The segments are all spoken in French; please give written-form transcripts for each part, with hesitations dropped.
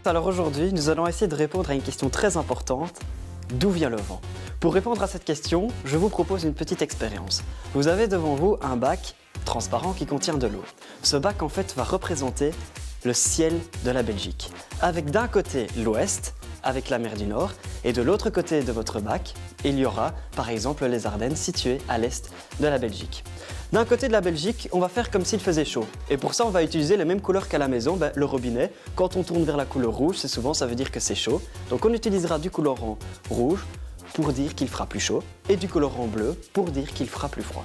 Alors aujourd'hui, nous allons essayer de répondre à une question très importante. D'où vient le vent? Pour répondre à cette question, je vous propose une petite expérience. Vous avez devant vous un bac transparent qui contient de l'eau. Ce bac en fait va représenter le ciel de la Belgique. Avec d'un côté l'ouest, avec la mer du Nord, et de l'autre côté de votre bac, il y aura par exemple les Ardennes situées à l'est de la Belgique. D'un côté de la Belgique, on va faire comme s'il faisait chaud. Et pour ça, on va utiliser les mêmes couleurs qu'à la maison, le robinet. Quand on tourne vers la couleur rouge, c'est souvent, ça veut dire que c'est chaud. Donc on utilisera du colorant rouge pour dire qu'il fera plus chaud et du colorant bleu pour dire qu'il fera plus froid.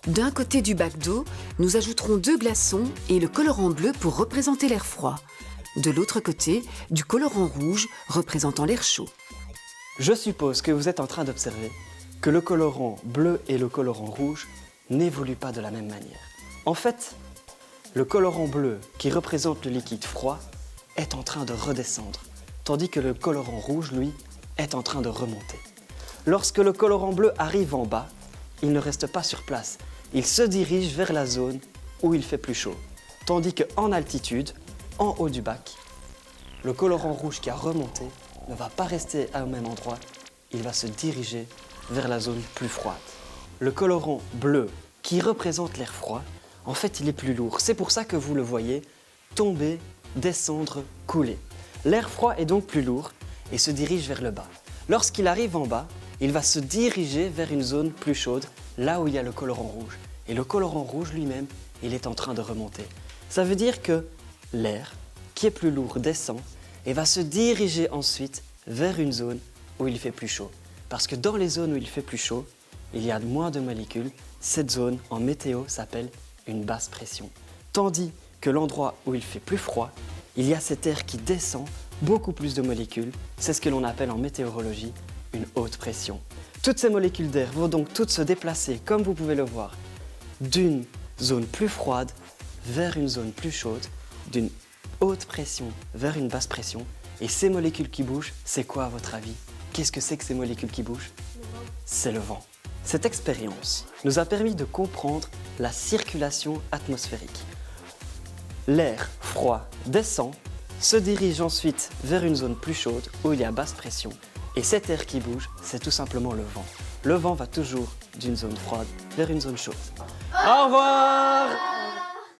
D'un côté du bac d'eau, nous ajouterons 2 glaçons et le colorant bleu pour représenter l'air froid. De l'autre côté, du colorant rouge représentant l'air chaud. Je suppose que vous êtes en train d'observer que le colorant bleu et le colorant rouge n'évoluent pas de la même manière. En fait, le colorant bleu, qui représente le liquide froid, est en train de redescendre, tandis que le colorant rouge, lui, est en train de remonter. Lorsque le colorant bleu arrive en bas, il ne reste pas sur place. Il se dirige vers la zone où il fait plus chaud. Tandis qu'en altitude, en haut du bac, le colorant rouge qui a remonté ne va pas rester au même endroit, il va se diriger vers la zone plus froide. Le colorant bleu, qui représente l'air froid, en fait, il est plus lourd. C'est pour ça que vous le voyez tomber, descendre, couler. L'air froid est donc plus lourd et se dirige vers le bas. Lorsqu'il arrive en bas, il va se diriger vers une zone plus chaude, là où il y a le colorant rouge. Et le colorant rouge lui-même, il est en train de remonter. Ça veut dire que l'air, qui est plus lourd, descend et va se diriger ensuite vers une zone où il fait plus chaud. Parce que dans les zones où il fait plus chaud, il y a moins de molécules. Cette zone, en météo, s'appelle une basse pression. Tandis que l'endroit où il fait plus froid, il y a cet air qui descend, beaucoup plus de molécules. C'est ce que l'on appelle en météorologie une haute pression. Toutes ces molécules d'air vont donc toutes se déplacer, comme vous pouvez le voir, d'une zone plus froide vers une zone plus chaude, d'une haute pression vers une basse pression. Et ces molécules qui bougent, c'est quoi à votre avis? Qu'est-ce que c'est que ces molécules qui bougent? C'est le vent. Cette expérience nous a permis de comprendre la circulation atmosphérique. L'air froid descend, se dirige ensuite vers une zone plus chaude où il y a basse pression. Et cet air qui bouge, c'est tout simplement le vent. Le vent va toujours d'une zone froide vers une zone chaude. Au revoir!